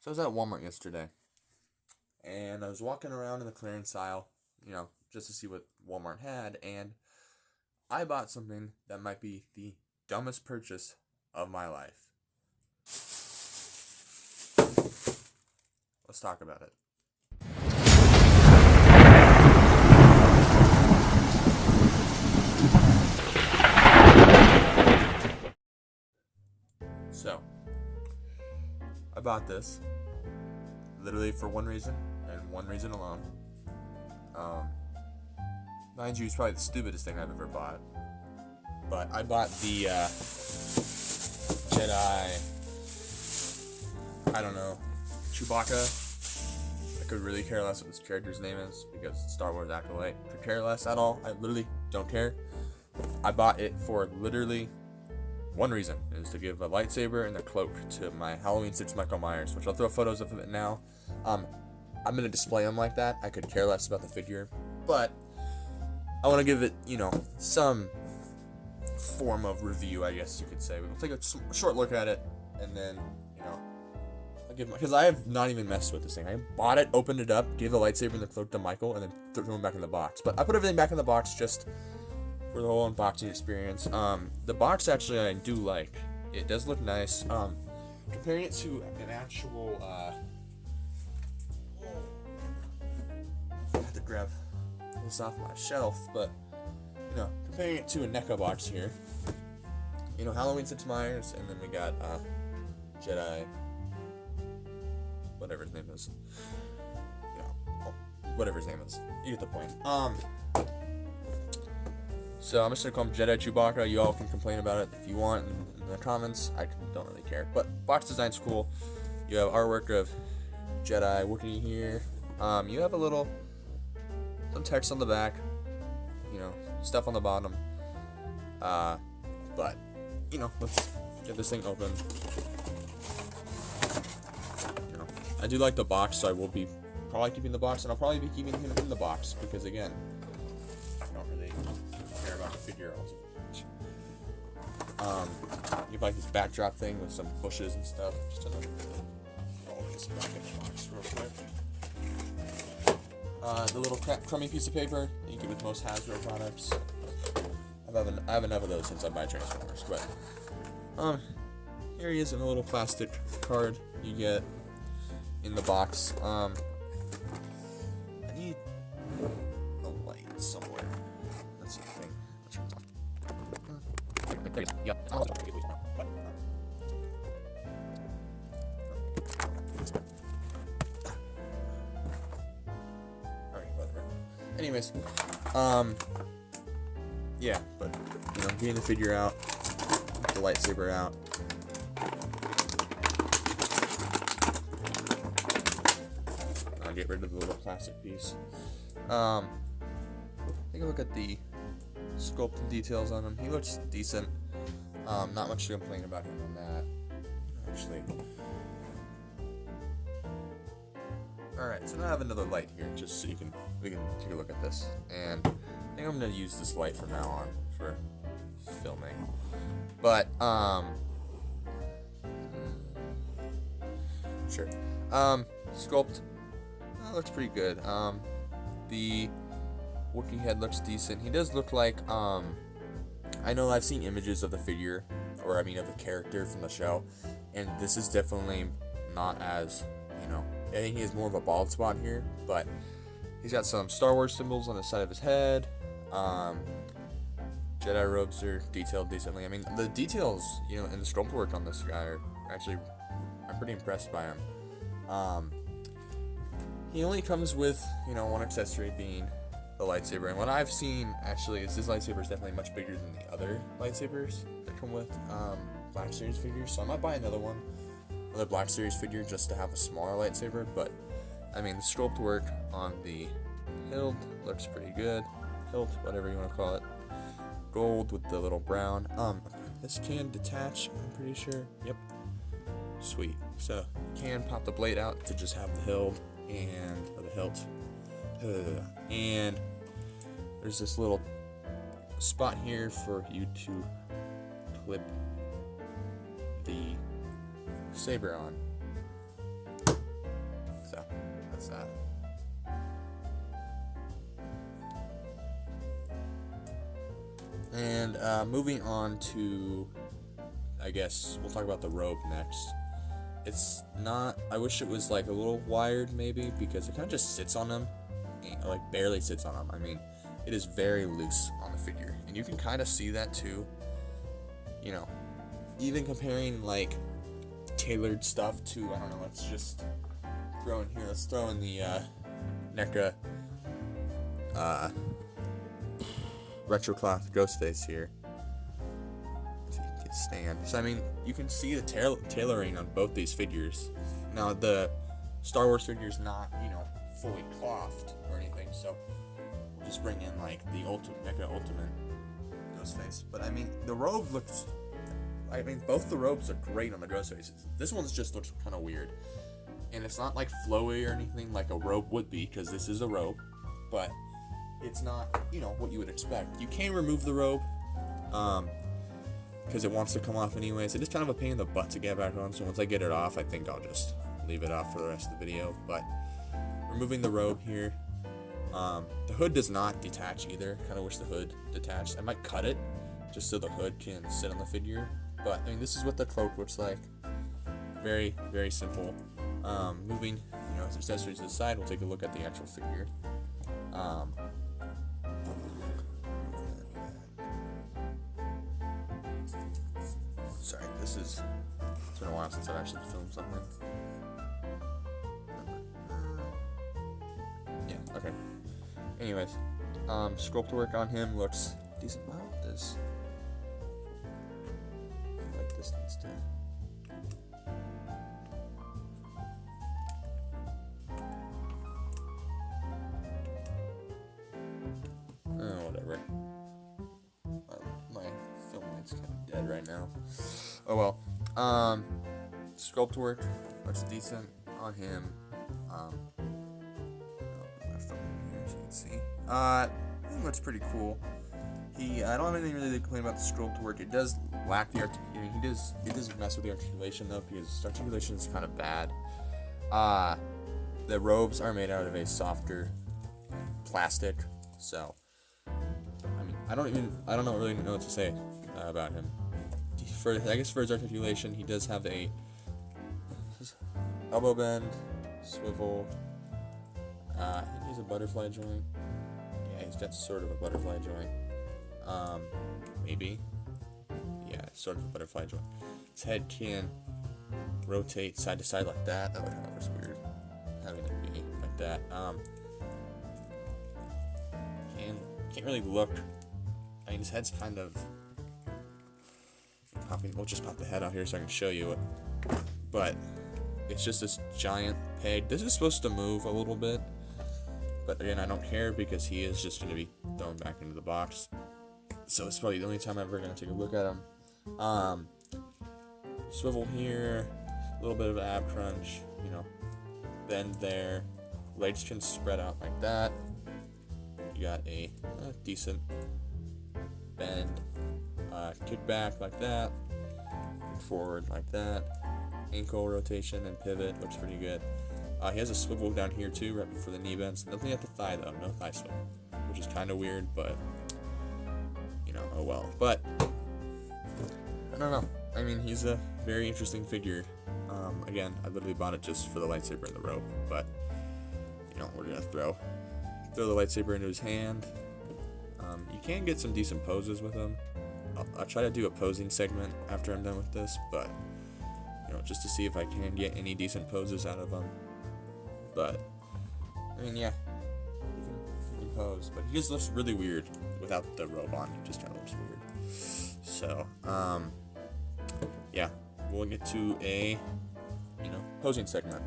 So I was at Walmart yesterday, and I was walking around in the clearance aisle, just to see what Walmart had, and I bought something that might be the dumbest purchase of my life. Let's talk about it. So, I bought this literally for one reason and one reason alone. Mind you, it's probably the stupidest thing I've ever bought. But I bought the Jedi, Chewbacca. I could really care less what this character's name is because it's Star Wars Acolyte. Could care less at all. I literally don't care. I bought it for literally one reason, is to give a lightsaber and a cloak to my Halloween 6 Michael Myers, which I'll throw photos of it now. I'm going to display them like that. I could care less about the figure, but I want to give it, some form of review, I guess you could say. We'll take a short look at it, and then, I'll give because I have not even messed with this thing. I bought it, opened it up, gave the lightsaber and the cloak to Michael, and then threw them back in the box. But I put everything back in the box just for the whole unboxing experience. The box actually I do like. It does look nice. Comparing it to an actual, I have to grab this off my shelf, but comparing it to a NECA box here, Halloween 6 Myers, and then we got Jedi, whatever his name is, whatever his name is. You get the point. So I'm just gonna call him Jedi Chewbacca. You all can complain about it if you want in the comments. I don't really care. But box design's cool. You have artwork of Jedi Wookiee here. You have some text on the back. Stuff on the bottom. But let's get this thing open. I do like the box, so I will be probably keeping the box, and I'll probably be keeping him in the box because again, I don't really care about the figure all too much. You have like this backdrop thing with some bushes and stuff. Just to roll this back in the box real quick. The little crummy piece of paper that you get with most Hasbro products. I have enough of those since I buy Transformers, but here he is in a little plastic card you get in the box. I need a light somewhere. That's the thing. Yeah. Anyways, yeah, but, getting the figure out, the lightsaber out. I'll get rid of the little plastic piece. Take a look at the sculpt and details on him. He looks decent. Not much to complain about him on that, actually. Alright, so now I have another light here, just so we can take a look at this. And I think I'm going to use this light from now on for filming. But, sure. Sculpt, looks pretty good. The Wookiee head looks decent. He does look like, I know I've seen images of the figure, of the character from the show, and this is definitely not as, I think he has more of a bald spot here, but he's got some Star Wars symbols on the side of his head. Jedi robes are detailed decently. I mean, the details, and the sculpt work on this guy are actually, I'm pretty impressed by him. He only comes with, one accessory being the lightsaber, and what I've seen, actually, is this lightsaber is definitely much bigger than the other lightsabers that come with Black Series figures, so I might buy another Black Series figure just to have a smaller lightsaber. But the sculpt work on the hilt looks pretty good. Hilt, whatever you want to call it. Gold with the little brown. This can detach, I'm pretty sure. Yep. Sweet. So you can pop the blade out to just have the hilt or the hilt. And there's this little spot here for you to clip the saber on. So that's that. And moving on to, I guess we'll talk about the robe next. It's not, I wish it was like a little wired maybe, because it kind of just sits on him, or like barely sits on him. I mean, it is very loose on the figure, and you can kind of see that too. You know, even comparing like tailored stuff to, I don't know, let's just throw in here, let's throw in the NECA retro cloth Ghostface here. So you can get stand. So I mean, you can see the tailoring on both these figures. Now the Star Wars figure is not, you know, fully clothed or anything, so we'll just bring in like the NECA Ultimate Ghostface. But I mean, the robe looks, I mean, both the robes are great on the Ghostfaces. This one's just looks kind of weird, and it's not like flowy or anything like a robe would be, because this is a robe, but it's not, you know, what you would expect. You can remove the robe, because it wants to come off anyways. It is kind of a pain in the butt to get back on, so once I get it off, I think I'll just leave it off for the rest of the video. But removing the robe here, the hood does not detach either. Kind of wish the hood detached. I might cut it just so the hood can sit on the figure, but I mean, this is what the cloak looks like. Very, very simple. Moving, you know, his accessories to the side, we'll take a look at the actual figure. Sorry, it's been a while since I've actually filmed something. Yeah, okay. Anyways, sculpt work on him looks decent. Wow, this. I feel like this needs to. Whatever. My film light's kind of dead right now. Oh well. Sculpt work looks decent on him. My film here, as you can see. I think it looks pretty cool. I don't have anything really to complain about the sculpt work. It does lack the articulation. It does mess with the articulation though, because the articulation is kind of bad. The robes are made out of a softer plastic, so I mean, I don't really know what to say about him. I guess for his articulation, he does have a elbow bend, swivel. I think he has a butterfly joint. Yeah, he's got sort of a butterfly joint. Maybe. Yeah, sort of a butterfly joint. His head can rotate side to side like that. That would kind of was weird, having it be like that. Can't really look. I mean, his head's kind of popping. We'll just pop the head out here so I can show you it. But it's just this giant peg. This is supposed to move a little bit, but again, I don't care because he is just going to be thrown back into the box. So it's probably the only time I'm ever going to take a look at him. Swivel here, a little bit of ab crunch, you know, bend there. Legs can spread out like that. You got a decent bend, kick back like that, kick forward like that, ankle rotation and pivot looks pretty good. He has a swivel down here too, right before the knee bends. Nothing at the thigh though, no thigh swivel, which is kind of weird, but you know, oh well. But I don't know. I mean, he's a very interesting figure. Again, I literally bought it just for the lightsaber and the rope, but you know, we're gonna throw the lightsaber into his hand. You can get some decent poses with him. I'll try to do a posing segment after I'm done with this, but you know, just to see if I can get any decent poses out of him. But I mean, yeah, he can pose, but he just looks really weird without the robe on. He just kind of looks weird. So, yeah, we'll get to a, you know, posing segment.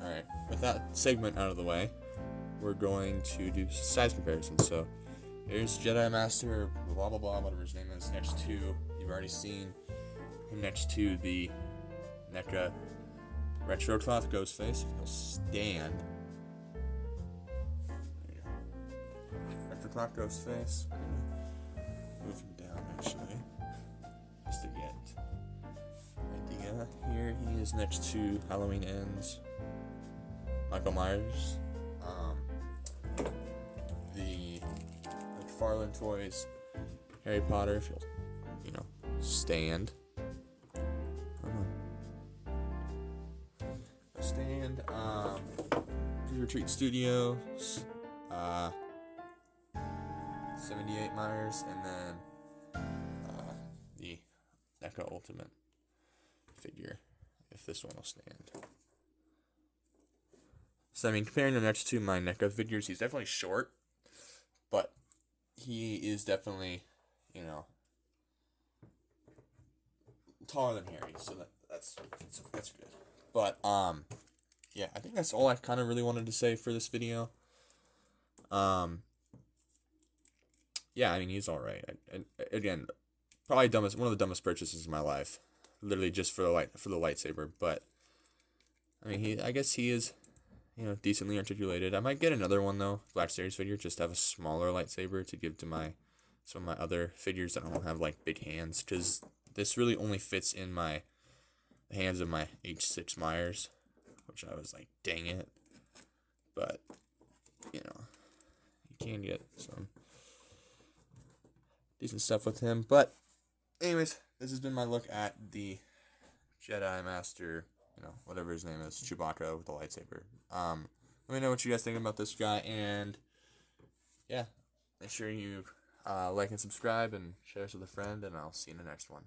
Alright, with that segment out of the way, we're going to do size comparisons. So, here's Jedi Master, blah blah blah, whatever his name is, next to, you've already seen him next to the NECA Retro Cloth Ghostface. He'll stand. There you go. Retro Cloth Ghostface. We're gonna move him down actually, just to get an idea. Here he is next to Halloween Ends. Michael Myers. The McFarlane Toys. Harry Potter. If you'll, stand. Stand. Tree or Treat Studios. 78 Myers, and then the NECA Ultimate figure, if this one will stand. So, I mean, comparing him next to my NECA figures, he's definitely short, but he is definitely, taller than Harry, so that's good. But, yeah, I think that's all I kind of really wanted to say for this video. Yeah, I mean, he's alright. And again, probably one of the dumbest purchases of my life. Literally just for the lightsaber, but I mean, I guess he is, decently articulated. I might get another one though, Black Series figure, just to have a smaller lightsaber to give to some of my other figures that don't have like big hands, because this really only fits in the hands of my H6 Myers, which I was like, dang it. But you can get some decent stuff with him. But anyways, this has been my look at the Jedi Master, whatever his name is, Chewbacca with the lightsaber. Let me know what you guys think about this guy, and yeah, make sure you like and subscribe and share this with a friend, and I'll see you in the next one.